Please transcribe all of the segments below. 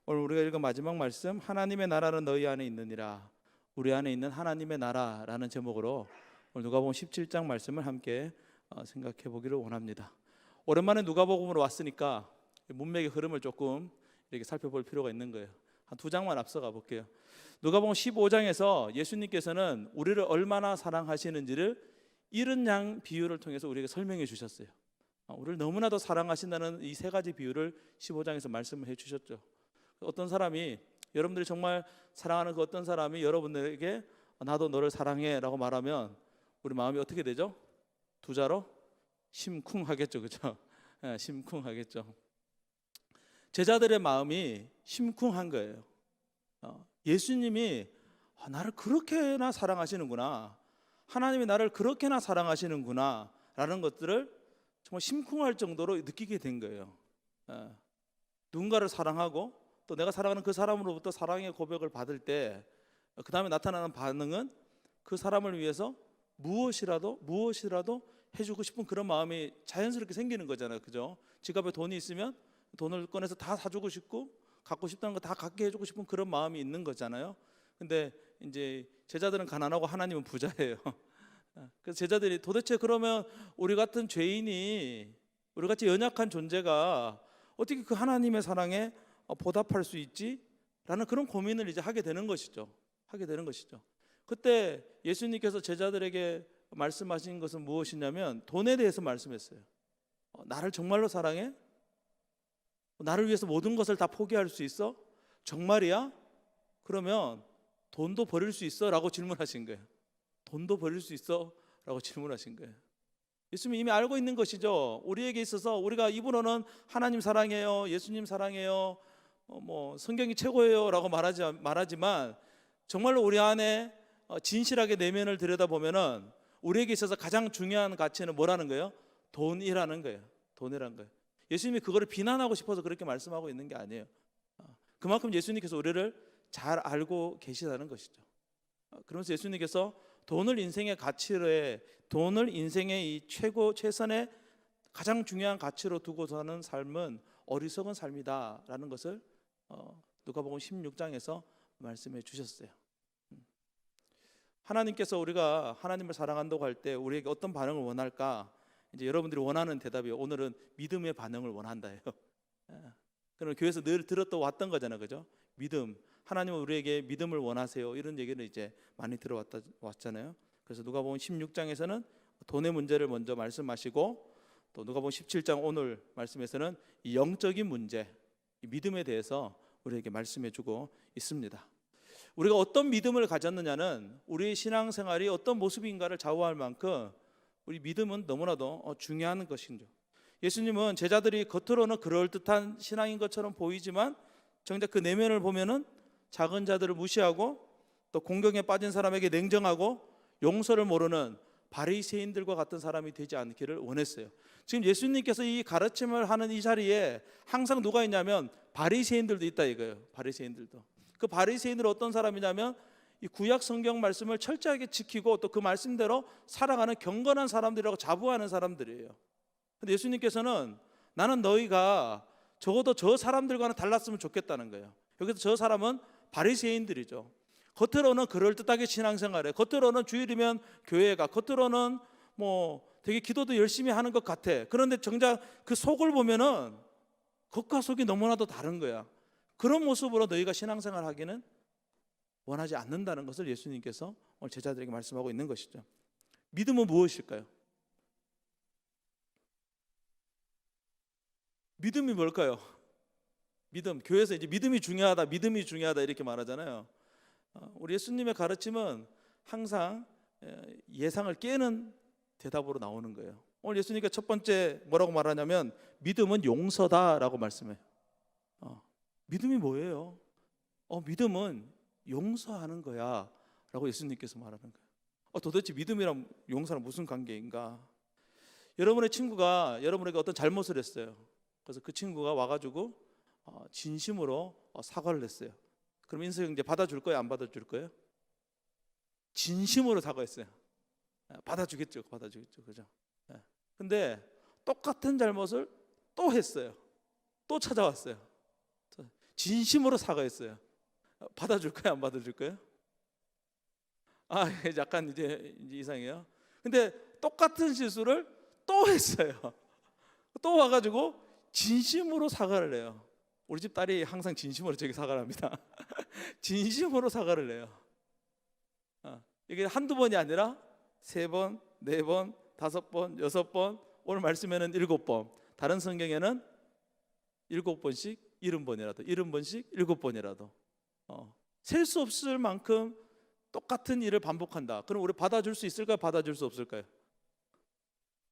오늘 우리가 읽은 마지막 말씀, 하나님의 나라는 너희 안에 있느니라. 우리 안에 있는 하나님의 나라라는 제목으로 오늘 누가복음 17장 말씀을 함께 생각해 보기를 원합니다. 오랜만에 누가복음으로 왔으니까 문맥의 흐름을 조금 이렇게 살펴볼 필요가 있는 거예요. 한 두 장만 앞서가 볼게요. 누가복음 15장에서 예수님께서는 우리를 얼마나 사랑하시는지를 잃은 양 비유를 통해서 우리에게 설명해 주셨어요. 우리를 너무나도 사랑하신다는 이 세 가지 비유를 15장에서 말씀을 해 주셨죠. 어떤 사람이, 여러분들이 정말 사랑하는 그 어떤 사람이 여러분들에게 나도 너를 사랑해 라고 말하면 우리 마음이 어떻게 되죠? 두 자로 심쿵하겠죠. 그렇죠? 심쿵하겠죠. 제자들의 마음이 심쿵한 거예요. 예수님이 나를 그렇게나 사랑하시는구나, 하나님이 나를 그렇게나 사랑하시는구나 라는 것들을 정말 심쿵할 정도로 느끼게 된 거예요. 누군가를 사랑하고 또 내가 사랑하는 그 사람으로부터 사랑의 고백을 받을 때 그 다음에 나타나는 반응은 그 사람을 위해서 무엇이라도 해주고 싶은 그런 마음이 자연스럽게 생기는 거잖아요. 그죠? 지갑에 돈이 있으면 돈을 꺼내서 다 사주고 싶고 갖고 싶다는 거 다 갖게 해주고 싶은 그런 마음이 있는 거잖아요. 근데 이제 제자들은 가난하고 하나님은 부자예요. 그래서 제자들이 도대체 그러면 우리 같은 죄인이, 우리 같이 연약한 존재가 어떻게 그 하나님의 사랑에 보답할 수 있지? 라는 그런 고민을 이제 하게 되는 것이죠. 그때 예수님께서 제자들에게 말씀하신 것은 무엇이냐면 돈에 대해서 말씀했어요. 나를 정말로 사랑해? 나를 위해서 모든 것을 다 포기할 수 있어? 정말이야? 그러면 돈도 버릴 수 있어? 라고 질문하신 거예요. 돈도 버릴 수 있어? 라고 질문하신 거예요. 예수님이 이미 알고 있는 것이죠. 우리에게 있어서 우리가 입으로는 하나님 사랑해요, 예수님 사랑해요, 성경이 최고예요 라고 말하지만 정말로 우리 안에 진실하게 내면을 들여다보면은 우리에게 있어서 가장 중요한 가치는 뭐라는 거예요? 돈이라는 거예요. 예수님이 그거를 비난하고 싶어서 그렇게 말씀하고 있는 게 아니에요. 그만큼 예수님께서 우리를 잘 알고 계시다는 것이죠. 그러면서 예수님께서 돈을 인생의 이 최선의 가장 중요한 가치로 두고 사는 삶은 어리석은 삶이다라는 것을 누가복음 16장에서 말씀해 주셨어요. 하나님께서 우리가 하나님을 사랑한다고 할 때 우리에게 어떤 반응을 원할까? 이제 여러분들이 원하는 대답이 오늘은 믿음의 반응을 원한다예요. 그럼 교회에서 늘 들었던 왔던 거잖아요, 그죠? 믿음. 하나님은 우리에게 믿음을 원하세요. 이런 얘기를 이제 많이 들어왔잖아요. 그래서 누가복음 16장에서는 돈의 문제를 먼저 말씀하시고, 또 누가복음 17장 오늘 말씀에서는 이 영적인 문제, 이 믿음에 대해서 우리에게 말씀해주고 있습니다. 우리가 어떤 믿음을 가졌느냐는 우리의 신앙생활이 어떤 모습인가를 좌우할 만큼 우리 믿음은 너무나도 중요한 것이죠. 예수님은 제자들이 겉으로는 그럴듯한 신앙인 것처럼 보이지만 정작 그 내면을 보면은 작은 자들을 무시하고 또 공경에 빠진 사람에게 냉정하고 용서를 모르는 바리새인들과 같은 사람이 되지 않기를 원했어요. 지금 예수님께서 이 가르침을 하는 이 자리에 항상 누가 있냐면 바리새인들도 있다 이거예요. 바리새인들도. 그 바리새인들은 어떤 사람이냐면 이 구약 성경 말씀을 철저하게 지키고 또 그 말씀대로 살아가는 경건한 사람들이라고 자부하는 사람들이에요. 근데 예수님께서는 나는 너희가 적어도 저 사람들과는 달랐으면 좋겠다는 거예요. 여기서 저 사람은 바리새인들이죠. 겉으로는 그럴듯하게 신앙생활해, 겉으로는 주일이면 교회 가, 겉으로는 되게 기도도 열심히 하는 것 같아. 그런데 정작 그 속을 보면은 겉과 속이 너무나도 다른 거야. 그런 모습으로 너희가 신앙생활 하기는 원하지 않는다는 것을 예수님께서 오늘 제자들에게 말씀하고 있는 것이죠. 믿음은 무엇일까요? 믿음이 뭘까요? 믿음, 교회에서 이제 믿음이 중요하다 이렇게 말하잖아요. 우리 예수님의 가르침은 항상 예상을 깨는 대답으로 나오는 거예요. 오늘 예수님께서 첫 번째 뭐라고 말하냐면 믿음은 용서다라고 말씀해요. 믿음이 뭐예요? 믿음은 용서하는 거야 라고 예수님께서 말하는 거예요. 도대체 믿음이랑 용서랑 무슨 관계인가? 여러분의 친구가 여러분에게 어떤 잘못을 했어요. 그래서 그 친구가 와가지고 진심으로 사과를 했어요. 그럼 인석이 이제 받아줄 거예요? 안 받아줄 거예요? 진심으로 사과했어요. 받아주겠죠. 그죠? 근데 똑같은 잘못을 또 했어요. 또 찾아왔어요. 진심으로 사과했어요. 받아줄 거예요, 안 받아줄 거예요? 아, 약간 이제 이상해요. 근데 똑같은 실수를 또 했어요. 또 와가지고 진심으로 사과를 해요. 우리 집 딸이 항상 진심으로 저에게 사과를 합니다. 진심으로 사과를 해요. 이게 한두 번이 아니라 3번, 4번, 5번, 6번, 오늘 말씀에는 7번, 다른 성경에는 7번씩 70번이라도, 70번씩 7번이라도 셀 수 없을 만큼 똑같은 일을 반복한다. 그럼 우리 받아줄 수 있을까요? 받아줄 수 없을까요?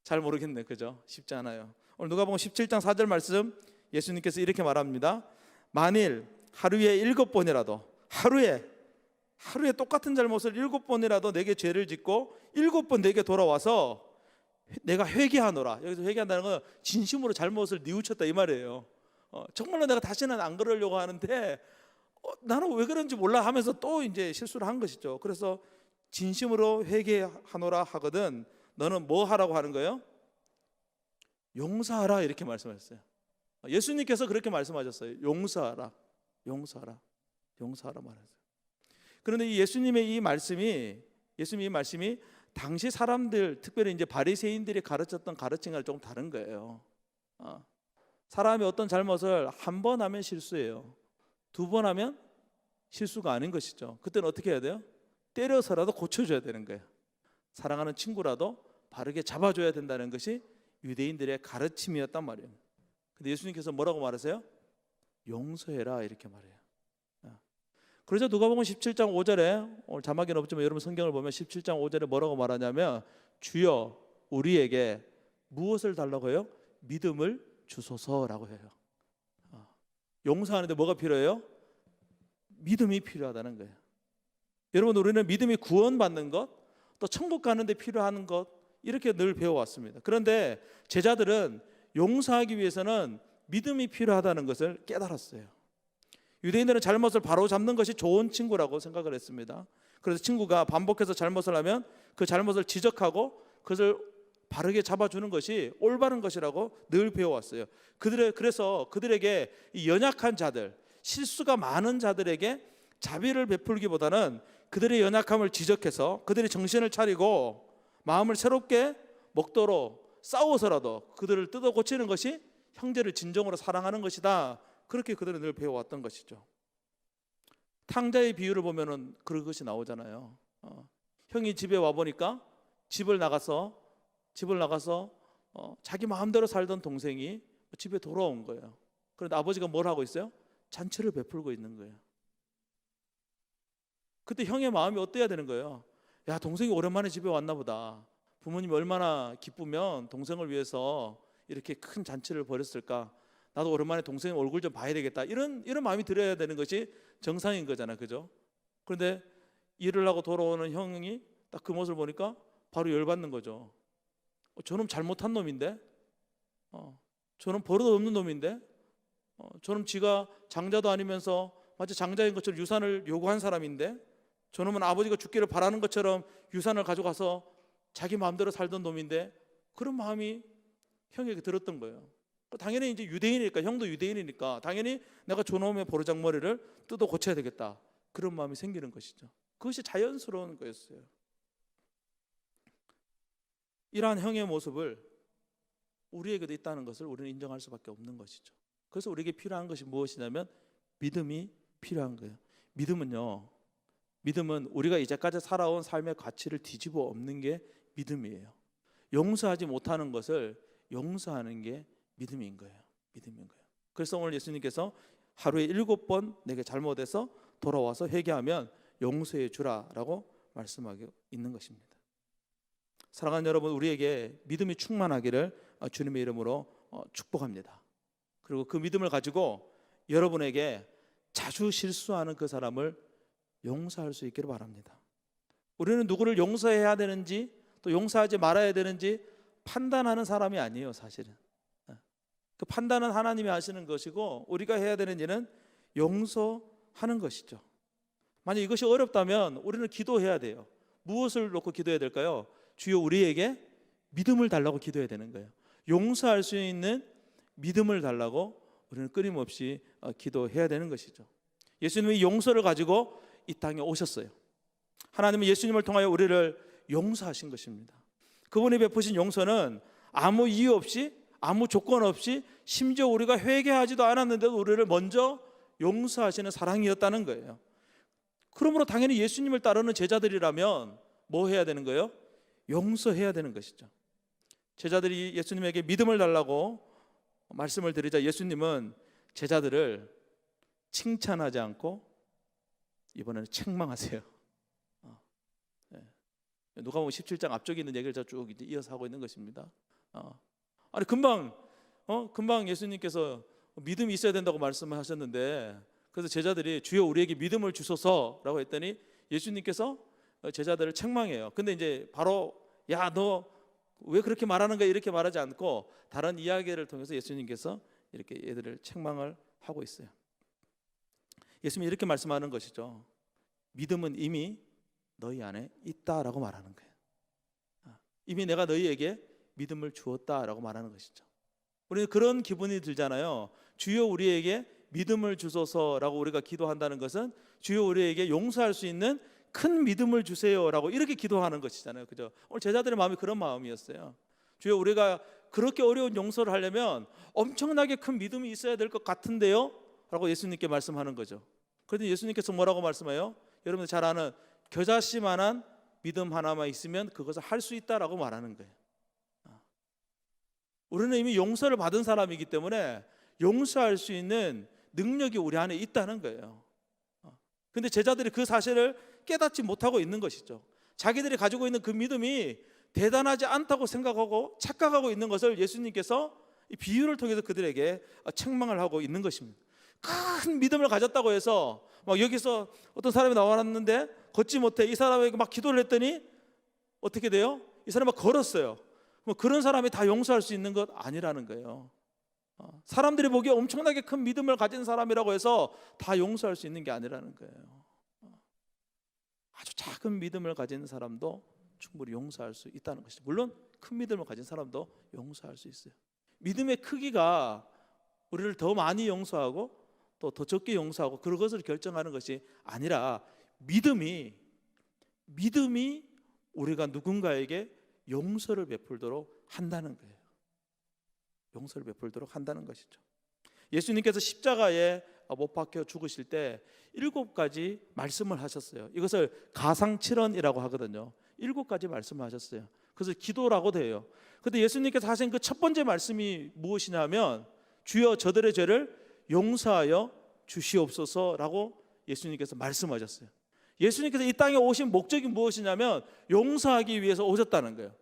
잘 모르겠네, 그죠? 쉽지 않아요. 오늘 누가복음 17장 4절 말씀, 예수님께서 이렇게 말합니다. 만일 하루에 7번이라도 하루에 똑같은 잘못을 7번이라도 내게 죄를 짓고 7번 내게 돌아와서 내가 회개하노라. 여기서 회개한다는 건 진심으로 잘못을 뉘우쳤다 이 말이에요. 정말로 내가 다시는 안 그러려고 하는데 나는 왜 그런지 몰라 하면서 또 이제 실수를 한 것이죠. 그래서 진심으로 회개하노라 하거든 너는 뭐 하라고 하는 거예요? 용서하라 이렇게 말씀하셨어요. 예수님께서 그렇게 말씀하셨어요. 용서하라 말하세요. 그런데 이 예수님의 이 말씀이 당시 사람들, 특별히 이제 바리새인들이 가르쳤던 가르침과 좀 다른 거예요. 사람이 어떤 잘못을 한 번 하면 실수예요. 2번 하면 실수가 아닌 것이죠. 그때는 어떻게 해야 돼요? 때려서라도 고쳐줘야 되는 거예요. 사랑하는 친구라도 바르게 잡아줘야 된다는 것이 유대인들의 가르침이었단 말이에요. 근데 예수님께서 뭐라고 말하세요? 용서해라 이렇게 말해요. 그래서 누가복음 17장 5절에 오늘 자막에는 없지만 여러분 성경을 보면 17장 5절에 뭐라고 말하냐면 주여 우리에게 무엇을 달라고 해요? 믿음을 주소서라고 해요. 용서하는데 뭐가 필요해요? 믿음이 필요하다는 거예요. 여러분 우리는 믿음이 구원받는 것, 또 천국 가는 데 필요한 것 이렇게 늘 배워왔습니다. 그런데 제자들은 용서하기 위해서는 믿음이 필요하다는 것을 깨달았어요. 유대인들은 잘못을 바로 잡는 것이 좋은 친구라고 생각을 했습니다. 그래서 친구가 반복해서 잘못을 하면 그 잘못을 지적하고 그것을 바르게 잡아주는 것이 올바른 것이라고 늘 배워왔어요. 그래서 그들에게 이 연약한 자들, 실수가 많은 자들에게 자비를 베풀기보다는 그들의 연약함을 지적해서 그들이 정신을 차리고 마음을 새롭게 먹도록 싸워서라도 그들을 뜯어 고치는 것이 형제를 진정으로 사랑하는 것이다. 그렇게 그들은 늘 배워왔던 것이죠. 탕자의 비유를 보면은 그런 것이 나오잖아요. 형이 집에 와 보니까 집을 나가서 자기 마음대로 살던 동생이 집에 돌아온 거예요. 그런데 아버지가 뭘 하고 있어요? 잔치를 베풀고 있는 거예요. 그때 형의 마음이 어때야 되는 거예요? 야, 동생이 오랜만에 집에 왔나 보다. 부모님이 얼마나 기쁘면 동생을 위해서 이렇게 큰 잔치를 벌였을까. 나도 오랜만에 동생 얼굴 좀 봐야 되겠다. 이런 마음이 들어야 되는 것이 정상인 거잖아, 그죠? 그런데 일을 하고 돌아오는 형이 딱 그 모습을 보니까 바로 열받는 거죠. 저놈 잘못한 놈인데, 저놈 버릇 없는 놈인데, 저놈 지가 장자도 아니면서 마치 장자인 것처럼 유산을 요구한 사람인데, 저놈은 아버지가 죽기를 바라는 것처럼 유산을 가져가서 자기 마음대로 살던 놈인데, 그런 마음이 형에게 들었던 거예요. 당연히 이제 유대인이니까, 형도 유대인이니까 당연히 내가 저놈의 버르장머리를 뜯어 고쳐야 되겠다, 그런 마음이 생기는 것이죠. 그것이 자연스러운 거였어요. 이러한 형의 모습을 우리에게도 있다는 것을 우리는 인정할 수밖에 없는 것이죠. 그래서 우리에게 필요한 것이 무엇이냐면 믿음이 필요한 거예요. 믿음은 우리가 이제까지 살아온 삶의 가치를 뒤집어 엎는 게 믿음이에요. 용서하지 못하는 것을 용서하는 게 믿음인 거예요. 그래서 오늘 예수님께서 하루에 7번 내게 잘못해서 돌아와서 회개하면 용서해 주라라고 말씀하고 있는 것입니다. 사랑하는 여러분, 우리에게 믿음이 충만하기를 주님의 이름으로 축복합니다. 그리고 그 믿음을 가지고 여러분에게 자주 실수하는 그 사람을 용서할 수 있기를 바랍니다. 우리는 누구를 용서해야 되는지 또 용서하지 말아야 되는지 판단하는 사람이 아니에요, 사실은. 그 판단은 하나님이 하시는 것이고 우리가 해야 되는 일은 용서하는 것이죠. 만약 이것이 어렵다면 우리는 기도해야 돼요. 무엇을 놓고 기도해야 될까요? 주여 우리에게 믿음을 달라고 기도해야 되는 거예요. 용서할 수 있는 믿음을 달라고 우리는 끊임없이 기도해야 되는 것이죠. 예수님이 용서를 가지고 이 땅에 오셨어요. 하나님은 예수님을 통하여 우리를 용서하신 것입니다. 그분이 베푸신 용서는 아무 이유 없이, 아무 조건 없이, 심지어 우리가 회개하지도 않았는데도 우리를 먼저 용서하시는 사랑이었다는 거예요. 그러므로 당연히 예수님을 따르는 제자들이라면 뭐 해야 되는 거예요? 용서해야 되는 것이죠. 제자들이 예수님에게 믿음을 달라고 말씀을 드리자 예수님은 제자들을 칭찬하지 않고 이번에는 책망하세요. 누가복음 17장 앞쪽에 있는 얘기를 쭉 이어서 하고 있는 것입니다. 아니 금방 예수님께서 믿음이 있어야 된다고 말씀하셨는데, 그래서 제자들이 주여 우리에게 믿음을 주소서라고 했더니 예수님께서 제자들을 책망해요. 근데 이제 바로 야 너 왜 그렇게 말하는 거야 이렇게 말하지 않고 다른 이야기를 통해서 예수님께서 이렇게 얘들을 책망을 하고 있어요. 예수님이 이렇게 말씀하는 것이죠. 믿음은 이미 너희 안에 있다라고 말하는 거예요. 이미 내가 너희에게 믿음을 주었다라고 말하는 것이죠. 우리는 그런 기분이 들잖아요. 주여 우리에게 믿음을 주소서라고 우리가 기도한다는 것은 주여 우리에게 용서할 수 있는 큰 믿음을 주세요라고 이렇게 기도하는 것이잖아요. 그죠? 오늘 제자들의 마음이 그런 마음이었어요. 주여 우리가 그렇게 어려운 용서를 하려면 엄청나게 큰 믿음이 있어야 될 것 같은데요? 라고 예수님께 말씀하는 거죠. 그런데 예수님께서 뭐라고 말씀해요? 여러분들 잘 아는 겨자씨만한 믿음 하나만 있으면 그것을 할 수 있다라고 말하는 거예요. 우리는 이미 용서를 받은 사람이기 때문에 용서할 수 있는 능력이 우리 안에 있다는 거예요. 근데 제자들이 그 사실을 깨닫지 못하고 있는 것이죠. 자기들이 가지고 있는 그 믿음이 대단하지 않다고 생각하고 착각하고 있는 것을 예수님께서 이 비유를 통해서 그들에게 책망을 하고 있는 것입니다. 큰 믿음을 가졌다고 해서 막 여기서 어떤 사람이 나왔는데 걷지 못해 이 사람에게 막 기도를 했더니 어떻게 돼요? 이 사람이 막 걸었어요. 뭐 그런 사람이 다 용서할 수 있는 것 아니라는 거예요. 사람들이 보기에 엄청나게 큰 믿음을 가진 사람이라고 해서 다 용서할 수 있는 게 아니라는 거예요. 아주 작은 믿음을 가진 사람도 충분히 용서할 수 있다는 것이죠. 물론 큰 믿음을 가진 사람도 용서할 수 있어요. 믿음의 크기가 우리를 더 많이 용서하고 또 더 적게 용서하고 그런 것을 결정하는 것이 아니라 믿음이 우리가 누군가에게 용서를 베풀도록 한다는 거예요. 용서를 베풀도록 한다는 것이죠. 예수님께서 십자가에 못 박혀 죽으실 때 7가지 말씀을 하셨어요. 이것을 가상칠언이라고 하거든요. 7가지 말씀을 하셨어요. 그래서 기도라고도 해요. 그런데 예수님께서 하신 그 첫 번째 말씀이 무엇이냐면 주여 저들의 죄를 용서하여 주시옵소서라고 예수님께서 말씀하셨어요. 예수님께서 이 땅에 오신 목적이 무엇이냐면 용서하기 위해서 오셨다는 거예요.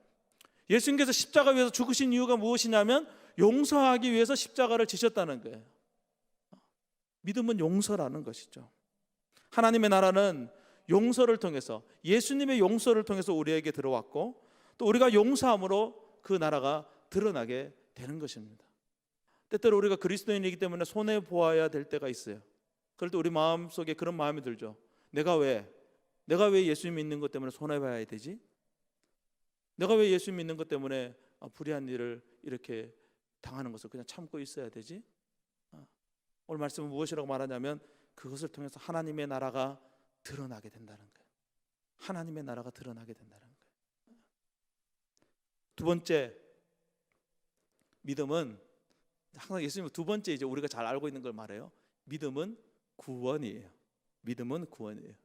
예수님께서 십자가 위에서 죽으신 이유가 무엇이냐면 용서하기 위해서 십자가를 지셨다는 거예요. 믿음은 용서라는 것이죠. 하나님의 나라는 용서를 통해서 예수님의 용서를 통해서 우리에게 들어왔고 또 우리가 용서함으로 그 나라가 드러나게 되는 것입니다. 때때로 우리가 그리스도인이기 때문에 손해보아야 될 때가 있어요. 그럴 때 우리 마음속에 그런 마음이 들죠. 내가 왜 예수 믿는 것 때문에 손해봐야 되지? 내가 왜 예수 믿는 것 때문에 불의한 일을 이렇게 당하는 것을 그냥 참고 있어야 되지? 오늘 말씀은 무엇이라고 말하냐면 그것을 통해서 하나님의 나라가 드러나게 된다는 거예요. 하나님의 나라가 드러나게 된다는 거예요. 두 번째, 믿음은 항상 예수님은 두 번째 이제 우리가 잘 알고 있는 걸 말해요. 믿음은 구원이에요. 믿음은 구원이에요.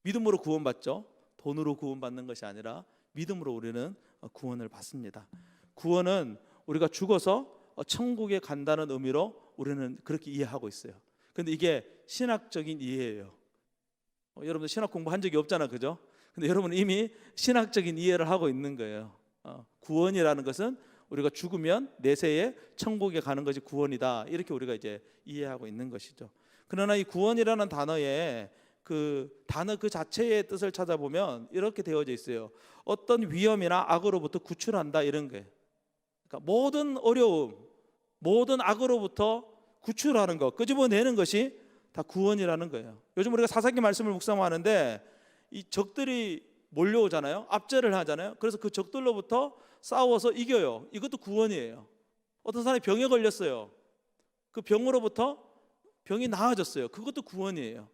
믿음으로 구원받죠. 돈으로 구원받는 것이 아니라 믿음으로 우리는 구원을 받습니다. 구원은 우리가 죽어서 천국에 간다는 의미로 우리는 그렇게 이해하고 있어요. 근데 이게 신학적인 이해예요. 여러분들 신학 공부한 적이 없잖아, 그죠? 근데 여러분은 이미 신학적인 이해를 하고 있는 거예요. 구원이라는 것은 우리가 죽으면 내세에 천국에 가는 것이 구원이다. 이렇게 우리가 이제 이해하고 있는 것이죠. 그러나 이 구원이라는 단어에 그 단어 그 자체의 뜻을 찾아보면 이렇게 되어져 있어요. 어떤 위험이나 악으로부터 구출한다 이런 거예요. 그러니까 모든 어려움, 모든 악으로부터 구출하는 것, 끄집어내는 것이 다 구원이라는 거예요. 요즘 우리가 사사기 말씀을 묵상하는데 이 적들이 몰려오잖아요. 압제를 하잖아요. 그래서 그 적들로부터 싸워서 이겨요. 이것도 구원이에요. 어떤 사람이 병에 걸렸어요. 그 병으로부터 병이 나아졌어요. 그것도 구원이에요.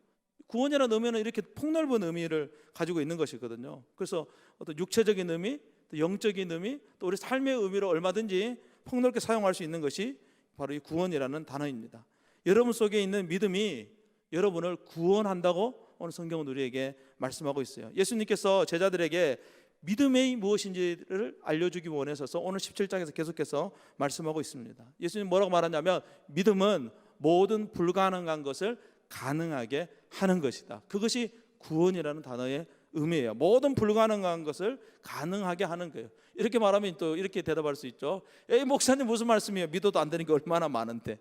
구원이라는 의미는 이렇게 폭넓은 의미를 가지고 있는 것이거든요. 그래서 어떤 육체적인 의미, 또 영적인 의미, 또 우리 삶의 의미로 얼마든지 폭넓게 사용할 수 있는 것이 바로 이 구원이라는 단어입니다. 여러분 속에 있는 믿음이 여러분을 구원한다고 오늘 성경은 우리에게 말씀하고 있어요. 예수님께서 제자들에게 믿음이 무엇인지를 알려주기 원해서 오늘 17장에서 계속해서 말씀하고 있습니다. 예수님 뭐라고 말하냐면 믿음은 모든 불가능한 것을 가능하게 하는 것이다. 그것이 구원이라는 단어의 의미예요. 모든 불가능한 것을 가능하게 하는 거예요. 이렇게 말하면 또 이렇게 대답할 수 있죠. 에이 목사님 무슨 말씀이에요? 믿어도 안 되는 게 얼마나 많은데.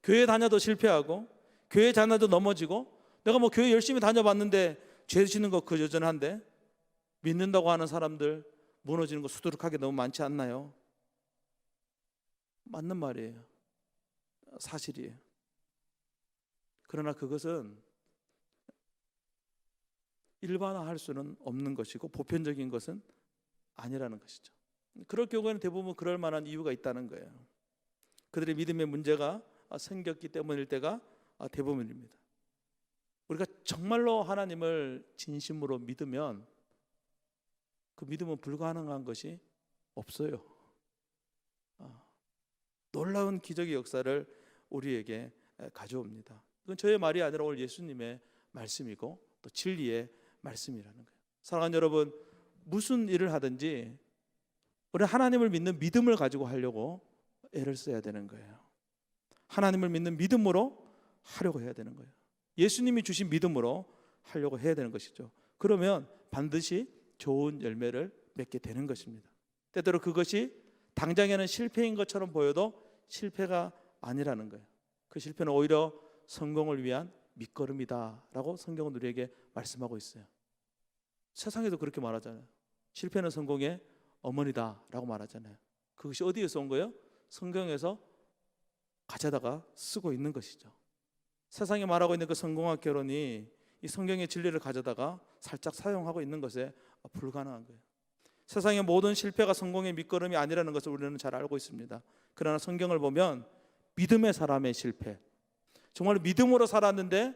교회 다녀도 실패하고 교회 다녀도 넘어지고 내가 뭐 교회 열심히 다녀봤는데 죄 지는 거 그 여전한데 믿는다고 하는 사람들 무너지는 거 수두룩하게 너무 많지 않나요? 맞는 말이에요. 사실이에요. 그러나 그것은 일반화할 수는 없는 것이고 보편적인 것은 아니라는 것이죠. 그럴 경우에는 대부분 그럴 만한 이유가 있다는 거예요. 그들의 믿음의 문제가 생겼기 때문일 때가 대부분입니다. 우리가 정말로 하나님을 진심으로 믿으면 그 믿음은 불가능한 것이 없어요. 놀라운 기적의 역사를 우리에게 가져옵니다. 그건 저의 말이 아니라 오늘 예수님의 말씀이고 또 진리의 말씀이라는 거예요. 사랑하는 여러분, 무슨 일을 하든지 우리 하나님을 믿는 믿음을 가지고 하려고 애를 써야 되는 거예요. 하나님을 믿는 믿음으로 하려고 해야 되는 거예요. 예수님이 주신 믿음으로 하려고 해야 되는 것이죠. 그러면 반드시 좋은 열매를 맺게 되는 것입니다. 때때로 그것이 당장에는 실패인 것처럼 보여도 실패가 아니라는 거예요. 그 실패는 오히려 성공을 위한 밑거름이다라고 성경은 우리에게 말씀하고 있어요. 세상에도 그렇게 말하잖아요. 실패는 성공의 어머니다라고 말하잖아요. 그것이 어디에서 온 거예요? 성경에서 가져다가 쓰고 있는 것이죠. 세상이 말하고 있는 그 성공학 결론이 이 성경의 진리를 가져다가 살짝 사용하고 있는 것에 불가능한 거예요. 세상의 모든 실패가 성공의 밑거름이 아니라는 것을 우리는 잘 알고 있습니다. 그러나 성경을 보면 믿음의 사람의 실패, 정말 믿음으로 살았는데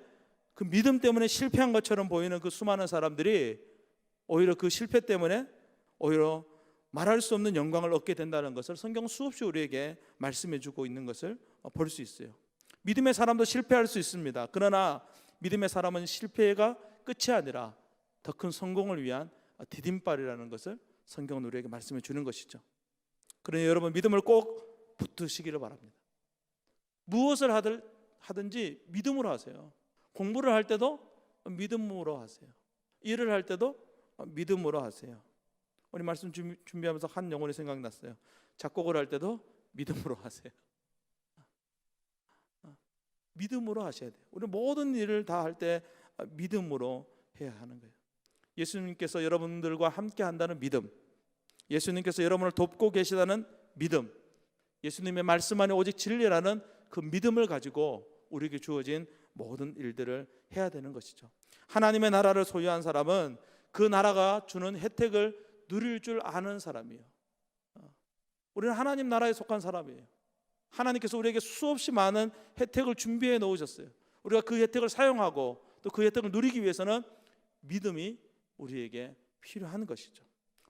그 믿음 때문에 실패한 것처럼 보이는 그 수많은 사람들이 오히려 그 실패 때문에 오히려 말할 수 없는 영광을 얻게 된다는 것을 성경 수없이 우리에게 말씀해 주고 있는 것을 볼 수 있어요. 믿음의 사람도 실패할 수 있습니다. 그러나 믿음의 사람은 실패가 끝이 아니라 더 큰 성공을 위한 디딤발이라는 것을 성경은 우리에게 말씀해 주는 것이죠. 그러니 여러분 믿음을 꼭 붙드시기를 바랍니다. 무엇을 하든지 믿음으로 하세요. 공부를 할 때도 믿음으로 하세요. 일을 할 때도 믿음으로 하세요. 우리 말씀 준비하면서 한 영혼이 생각났어요. 작곡을 할 때도 믿음으로 하세요. 믿음으로 하셔야 돼요. 우리 모든 일을 다 할 때 믿음으로 해야 하는 거예요. 예수님께서 여러분들과 함께 한다는 믿음, 예수님께서 여러분을 돕고 계시다는 믿음, 예수님의 말씀 안에 오직 진리라는 그 믿음을 가지고 우리에게 주어진 모든 일들을 해야 되는 것이죠. 하나님의 나라를 소유한 사람은 그 나라가 주는 혜택을 누릴 줄 아는 사람이에요. 우리는 하나님 나라에 속한 사람이에요. 하나님께서 우리에게 수없이 많은 혜택을 준비해 놓으셨어요. 우리가 그 혜택을 사용하고 또 그 혜택을 누리기 위해서는 믿음이 우리에게 필요한 것이죠.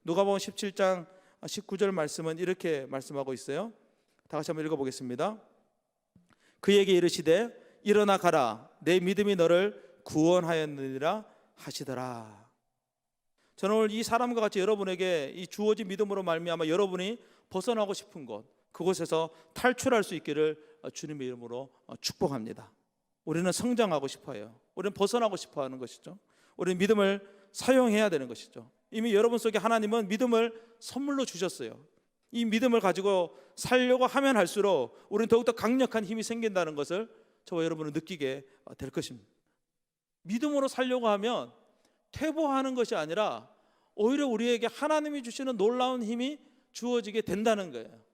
누가복음 17장 19절 말씀은 이렇게 말씀하고 있어요. 다 같이 한번 읽어보겠습니다. 그에게 이르시되 일어나 가라, 내 믿음이 너를 구원하였느니라 하시더라. 저는 오늘 이 사람과 같이 여러분에게 이 주어진 믿음으로 말미암아 여러분이 벗어나고 싶은 곳, 그곳에서 탈출할 수 있기를 주님의 이름으로 축복합니다. 우리는 성장하고 싶어요. 우리는 벗어나고 싶어 하는 것이죠. 우리는 믿음을 사용해야 되는 것이죠. 이미 여러분 속에 하나님은 믿음을 선물로 주셨어요. 이 믿음을 가지고 살려고 하면 할수록 우리는 더욱더 강력한 힘이 생긴다는 것을 저와 여러분은 느끼게 될 것입니다. 믿음으로 살려고 하면 퇴보하는 것이 아니라 오히려 우리에게 하나님이 주시는 놀라운 힘이 주어지게 된다는 거예요.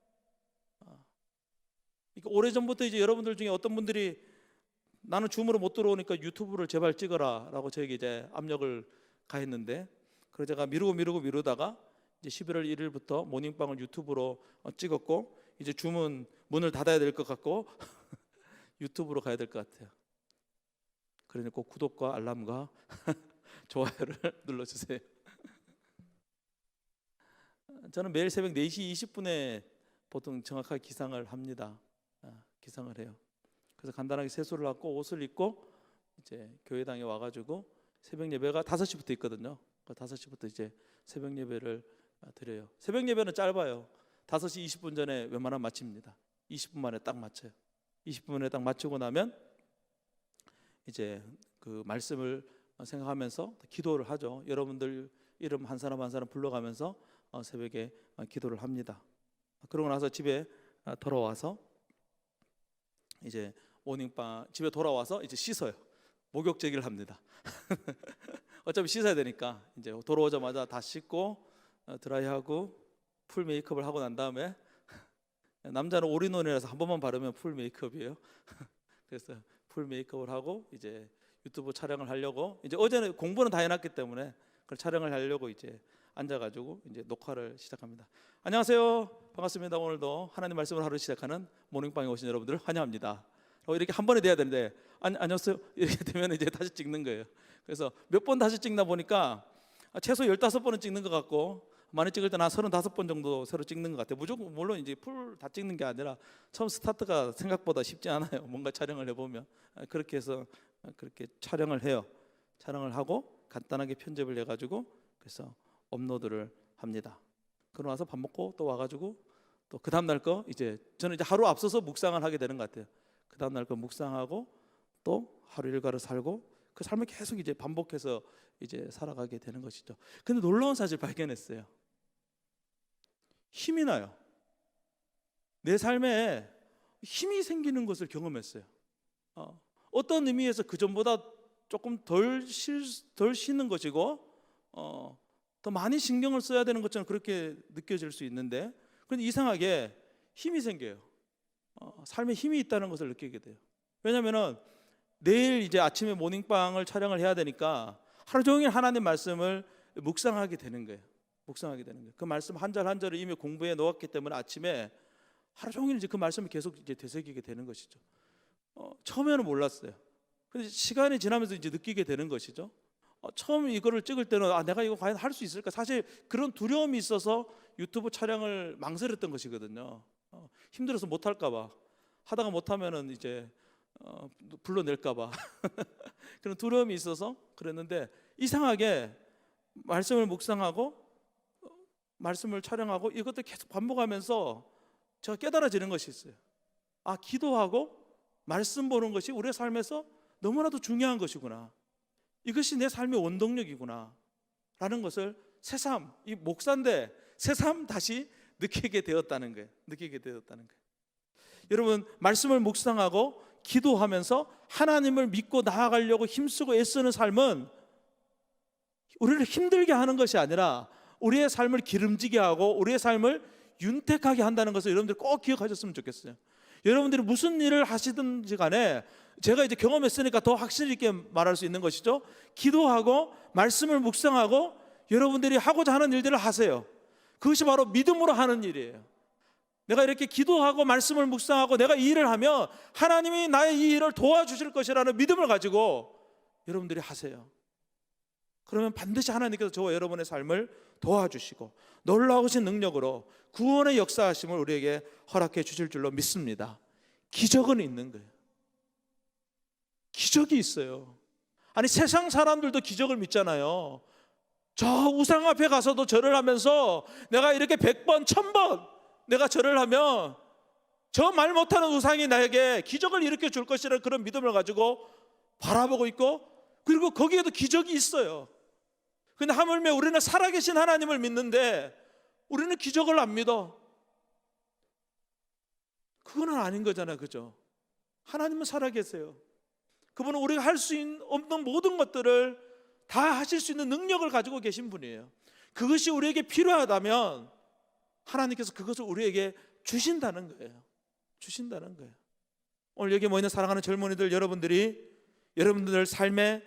오래전부터 이제 여러분들 중에 어떤 분들이 나는 줌으로 못 들어오니까 유튜브를 제발 찍어라 라고 저에게 이제 압력을 가했는데, 그래서 제가 미루다가 이제 11월 1일부터 모닝빵을 유튜브로 찍었고 이제 주문 문을 닫아야 될 것 같고 유튜브로 가야 될 것 같아요. 그러니 꼭 구독과 알람과 좋아요를 눌러주세요. 저는 매일 새벽 4시 20분에 보통 정확하게 기상을 합니다. 기상을 해요. 그래서 간단하게 세수를 하고 옷을 입고 이제 교회당에 와가지고 새벽 예배가 5시부터 있거든요. 5시부터 이제 새벽 예배를 드려요. 새벽 예배는 짧아요. 5시 20분 전에 웬만하면 마칩니다. 20분 만에 딱 마쳐요. 20분 만에 딱 마치고 나면 이제 그 말씀을 생각하면서 기도를 하죠. 여러분들 이름 한 사람 한 사람 불러가면서 새벽에 기도를 합니다. 그러고 나서 집에 돌아와서 이제 모닝빵 집에 돌아와서 이제 씻어요. 목욕 제기를 합니다. 어차피 씻어야 되니까 이제 돌아오자마자 다 씻고 드라이하고 풀 메이크업을 하고 난 다음에 남자는 올인원이라서 한 번만 바르면 풀 메이크업이에요. 그래서 풀 메이크업을 하고 이제 유튜브 촬영을 하려고 이제 어제는 공부는 다 해놨기 때문에 그걸 촬영을 하려고 이제 앉아가지고 이제 녹화를 시작합니다. 안녕하세요, 반갑습니다. 오늘도 하나님 말씀을 하루 시작하는 모닝빵에 오신 여러분들 환영합니다. 이렇게 한 번에 돼야 되는데 안녕하세요 이렇게 되면 이제 다시 찍는 거예요. 그래서 몇 번 다시 찍다 보니까 최소 15번은 찍는 것 같고 많이 찍을 때는 한 35번 정도 새로 찍는 것 같아요. 무조건 물론 이제 풀 다 찍는 게 아니라 처음 스타트가 생각보다 쉽지 않아요. 뭔가 촬영을 해보면 그렇게 해서 그렇게 촬영을 해요. 촬영을 하고 간단하게 편집을 해가지고 그래서 업로드를 합니다. 그러고 나서 밥 먹고 또 와가지고 또 그 다음 날 거 이제 저는 이제 하루 앞서서 묵상을 하게 되는 것 같아요. 그 다음 날 거 묵상하고 또 하루 일과를 살고 그 삶을 계속 이제 반복해서 이제 살아가게 되는 것이죠. 근데 놀라운 사실 발견했어요. 힘이 나요. 내 삶에 힘이 생기는 것을 경험했어요. 어떤 의미에서 그 전보다 조금 덜 쉬는 것이고 더 많이 신경을 써야 되는 것처럼 그렇게 느껴질 수 있는데, 그런데 이상하게 힘이 생겨요. 삶에 힘이 있다는 것을 느끼게 돼요. 왜냐하면 내일 이제 아침에 모닝빵을 촬영을 해야 되니까 하루 종일 하나님 말씀을 묵상하게 되는 거예요. 묵상하게 되는 거예요. 그 말씀 한 절 한 절을 이미 공부해 놓았기 때문에 아침에 하루 종일 이제 그 말씀을 계속 이제 되새기게 되는 것이죠. 처음에는 몰랐어요. 근데 시간이 지나면서 이제 느끼게 되는 것이죠. 처음 이거를 찍을 때는 내가 이거 과연 할 수 있을까? 사실 그런 두려움이 있어서 유튜브 촬영을 망설였던 것이거든요. 힘들어서 못 할까 봐. 하다가 못 하면은 이제 불러낼까 봐. 그런 두려움이 있어서 그랬는데 이상하게 말씀을 묵상하고 말씀을 촬영하고 이것들 계속 반복하면서 제가 깨달아지는 것이 있어요. 기도하고 말씀 보는 것이 우리의 삶에서 너무나도 중요한 것이구나. 이것이 내 삶의 원동력이구나 라는 것을 새삼, 이 목사인데 새삼 다시 느끼게 되었다는 거예요. 여러분, 말씀을 묵상하고 기도하면서 하나님을 믿고 나아가려고 힘쓰고 애쓰는 삶은 우리를 힘들게 하는 것이 아니라 우리의 삶을 기름지게 하고 우리의 삶을 윤택하게 한다는 것을 여러분들 꼭 기억하셨으면 좋겠어요. 여러분들이 무슨 일을 하시든지 간에 제가 이제 경험했으니까 더 확실 있게 말할 수 있는 것이죠. 기도하고 말씀을 묵상하고 여러분들이 하고자 하는 일들을 하세요. 그것이 바로 믿음으로 하는 일이에요. 내가 이렇게 기도하고 말씀을 묵상하고 내가 이 일을 하면 하나님이 나의 이 일을 도와주실 것이라는 믿음을 가지고 여러분들이 하세요. 그러면 반드시 하나님께서 저와 여러분의 삶을 도와주시고 놀라우신 능력으로 구원의 역사하심을 우리에게 허락해 주실 줄로 믿습니다. 기적은 있는 거예요. 기적이 있어요. 아니, 세상 사람들도 기적을 믿잖아요. 저 우상 앞에 가서도 절을 하면서 내가 이렇게 100번, 1000번 내가 절을 하면 저 말 못하는 우상이 나에게 기적을 일으켜 줄 것이라는 그런 믿음을 가지고 바라보고 있고, 그리고 거기에도 기적이 있어요. 근데 하물며 우리는 살아계신 하나님을 믿는데 우리는 기적을 안 믿어. 그거는 아닌 거잖아요, 그죠? 하나님은 살아계세요. 그분은 우리가 할 수 없는 모든 것들을 다 하실 수 있는 능력을 가지고 계신 분이에요. 그것이 우리에게 필요하다면 하나님께서 그것을 우리에게 주신다는 거예요. 오늘 여기 모이는 사랑하는 젊은이들 여러분들 삶에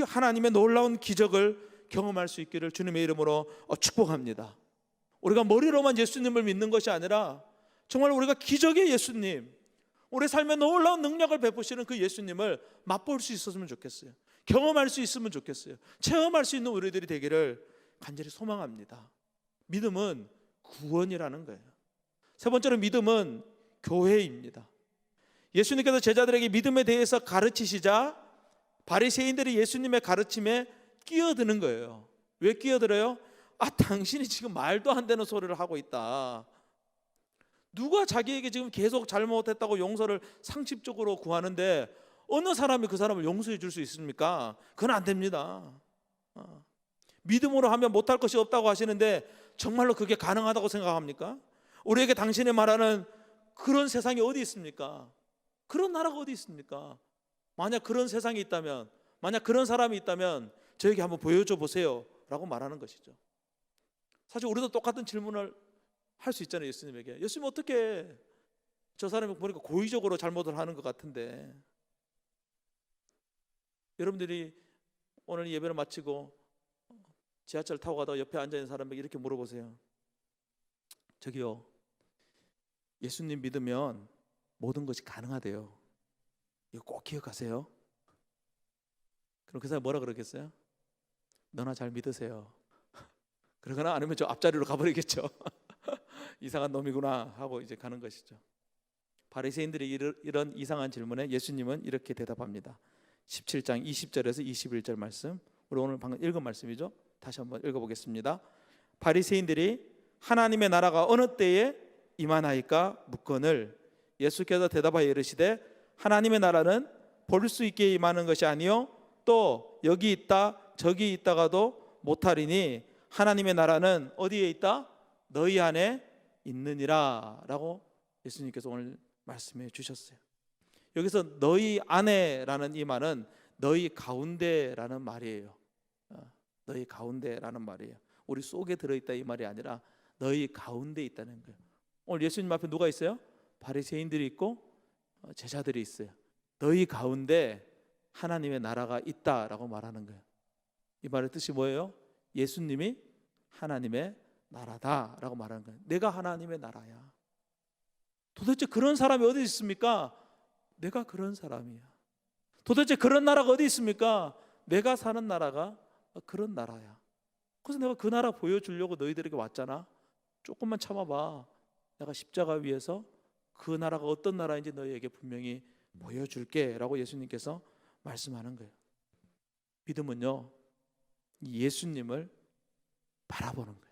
하나님의 놀라운 기적을 경험할 수 있기를 주님의 이름으로 축복합니다. 우리가 머리로만 예수님을 믿는 것이 아니라 정말 우리가 기적의 예수님, 우리 삶에 놀라운 능력을 베푸시는 그 예수님을 맛볼 수 있었으면 좋겠어요. 경험할 수 있으면 좋겠어요. 체험할 수 있는 우리들이 되기를 간절히 소망합니다. 믿음은 구원이라는 거예요. 세 번째로 믿음은 교회입니다. 예수님께서 제자들에게 믿음에 대해서 가르치시자 바리새인들이 예수님의 가르침에 끼어드는 거예요. 왜 끼어들어요? 당신이 지금 말도 안 되는 소리를 하고 있다. 누가 자기에게 지금 계속 잘못했다고 용서를 상식적으로 구하는데 어느 사람이 그 사람을 용서해 줄 수 있습니까? 그건 안 됩니다. 믿음으로 하면 못할 것이 없다고 하시는데 정말로 그게 가능하다고 생각합니까? 우리에게 당신이 말하는 그런 세상이 어디 있습니까? 그런 나라가 어디 있습니까? 만약 그런 세상이 있다면, 만약 그런 사람이 있다면 저에게 한번 보여줘 보세요 라고 말하는 것이죠. 사실 우리도 똑같은 질문을 할 수 있잖아요. 예수님에게. 예수님 어떻게 저 사람이 보니까 고의적으로 잘못을 하는 것 같은데. 여러분들이 오늘 예배를 마치고 지하철 타고 가다가 옆에 앉아있는 사람에게 이렇게 물어보세요. 저기요, 예수님 믿으면 모든 것이 가능하대요. 이거 꼭 기억하세요. 그럼 그 사람이 뭐라 그러겠어요? 너나 잘 믿으세요. 그러거나 아니면 저 앞자리로 가버리겠죠. 이상한 놈이구나 하고 이제 가는 것이죠. 바리새인들이 이런 이상한 질문에 예수님은 이렇게 대답합니다. 17장 20절에서 21절 말씀, 우리 오늘 방금 읽은 말씀이죠. 다시 한번 읽어보겠습니다. 바리새인들이 하나님의 나라가 어느 때에 임하나이까 묻거늘 예수께서 대답하여 이르시되 하나님의 나라는 볼 수 있게 임하는 것이 아니요 또 여기 있다 저기 있다가도 못하리니 하나님의 나라는 어디에 있다? 너희 안에 있느니라 라고 예수님께서 오늘 말씀해 주셨어요. 여기서 너희 안에라는 이 말은 너희 가운데라는 말이에요. 너희 가운데라는 말이에요. 우리 속에 들어있다 이 말이 아니라 너희 가운데 있다는 거예요. 오늘 예수님 앞에 누가 있어요? 바리새인들이 있고 제자들이 있어요. 너희 가운데 하나님의 나라가 있다라고 말하는 거예요. 이 말의 뜻이 뭐예요? 예수님이 하나님의 나라다라고 말하는 거예요. 내가 하나님의 나라야. 도대체 그런 사람이 어디 있습니까? 내가 그런 사람이야. 도대체 그런 나라가 어디 있습니까? 내가 사는 나라가 그런 나라야. 그래서 내가 그 나라 보여주려고 너희들에게 왔잖아. 조금만 참아봐. 내가 십자가 위에서 그 나라가 어떤 나라인지 너희에게 분명히 보여줄게 라고 예수님께서 말씀하는 거예요. 믿음은요, 예수님을 바라보는 거예요.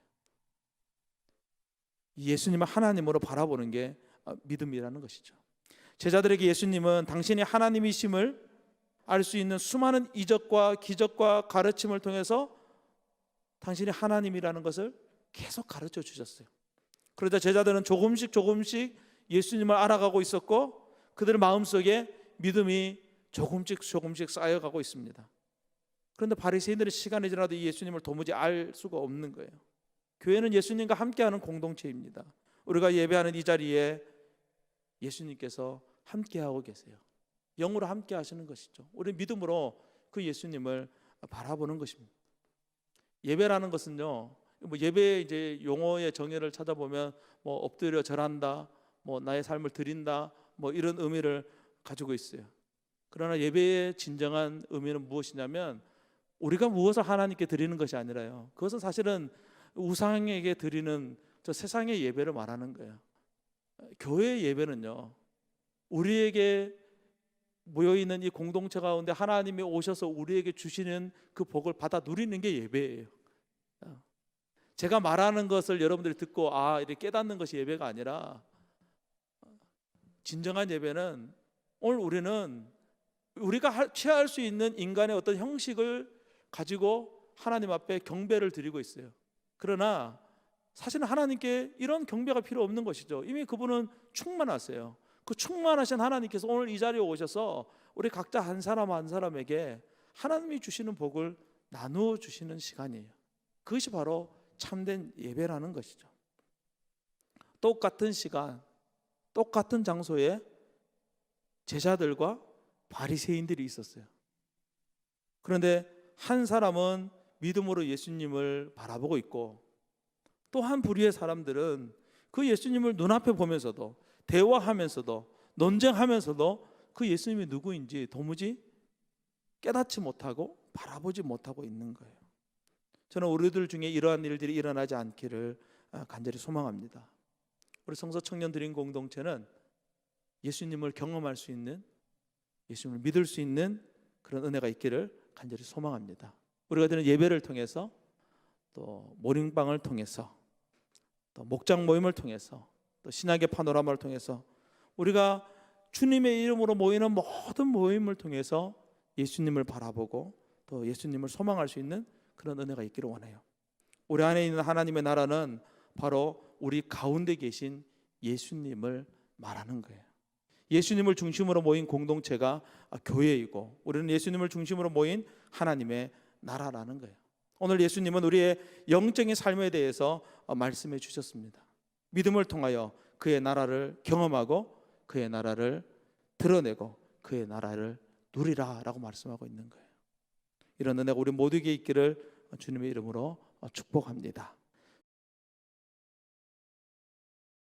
예수님을 하나님으로 바라보는 게 믿음이라는 것이죠. 제자들에게 예수님은 당신이 하나님이심을 알 수 있는 수많은 이적과 기적과 가르침을 통해서 당신이 하나님이라는 것을 계속 가르쳐 주셨어요. 그러자 제자들은 조금씩 예수님을 알아가고 있었고 그들의 마음속에 믿음이 조금씩 쌓여가고 있습니다. 그런데 바리새인들은 시간이 지나도 이 예수님을 도무지 알 수가 없는 거예요. 교회는 예수님과 함께하는 공동체입니다. 우리가 예배하는 이 자리에 예수님께서 함께하고 계세요. 영으로 함께 하시는 것이죠. 우리 믿음으로 그 예수님을 바라보는 것입니다. 예배라는 것은요, 뭐 예배의 이제 용어의 정의를 찾아보면 뭐 엎드려 절한다, 뭐 나의 삶을 드린다, 뭐 이런 의미를 가지고 있어요. 그러나 예배의 진정한 의미는 무엇이냐면 우리가 무엇을 하나님께 드리는 것이 아니라요. 그것은 사실은 우상에게 드리는 저 세상의 예배를 말하는 거예요. 교회의 예배는요, 우리에게 모여있는 이 공동체 가운데 하나님이 오셔서 우리에게 주시는 그 복을 받아 누리는 게 예배예요. 제가 말하는 것을 여러분들이 듣고 이렇게 깨닫는 것이 예배가 아니라 진정한 예배는 오늘 우리는 우리가 취할 수 있는 인간의 어떤 형식을 가지고 하나님 앞에 경배를 드리고 있어요. 그러나 사실은 하나님께 이런 경배가 필요 없는 것이죠. 이미 그분은 충만하세요. 그 충만하신 하나님께서 오늘 이 자리에 오셔서 우리 각자 한 사람 한 사람에게 하나님이 주시는 복을 나누어 주시는 시간이에요. 그것이 바로 참된 예배라는 것이죠. 똑같은 시간, 똑같은 장소에 제자들과 바리새인들이 있었어요. 그런데 한 사람은 믿음으로 예수님을 바라보고 있고 또 한 부류의 사람들은 그 예수님을 눈앞에 보면서도, 대화하면서도, 논쟁하면서도 그 예수님이 누구인지 도무지 깨닫지 못하고 바라보지 못하고 있는 거예요. 저는 우리들 중에 이러한 일들이 일어나지 않기를 간절히 소망합니다. 우리 성서 청년 드림 공동체는 예수님을 경험할 수 있는, 예수님을 믿을 수 있는 그런 은혜가 있기를 간절히 소망합니다. 우리가 드리는 예배를 통해서, 또 모닝방을 통해서, 또 목장 모임을 통해서, 또 신학의 파노라마를 통해서, 우리가 주님의 이름으로 모이는 모든 모임을 통해서 예수님을 바라보고 또 예수님을 소망할 수 있는 그런 은혜가 있기를 원해요. 우리 안에 있는 하나님의 나라는 바로 우리 가운데 계신 예수님을 말하는 거예요. 예수님을 중심으로 모인 공동체가 교회이고, 우리는 예수님을 중심으로 모인 하나님의 나라라는 거예요. 오늘 예수님은 우리의 영적인 삶에 대해서 말씀해 주셨습니다. 믿음을 통하여 그의 나라를 경험하고 그의 나라를 드러내고 그의 나라를 누리라 라고 말씀하고 있는 거예요. 이런 은혜가 우리 모두에게 있기를 주님의 이름으로 축복합니다.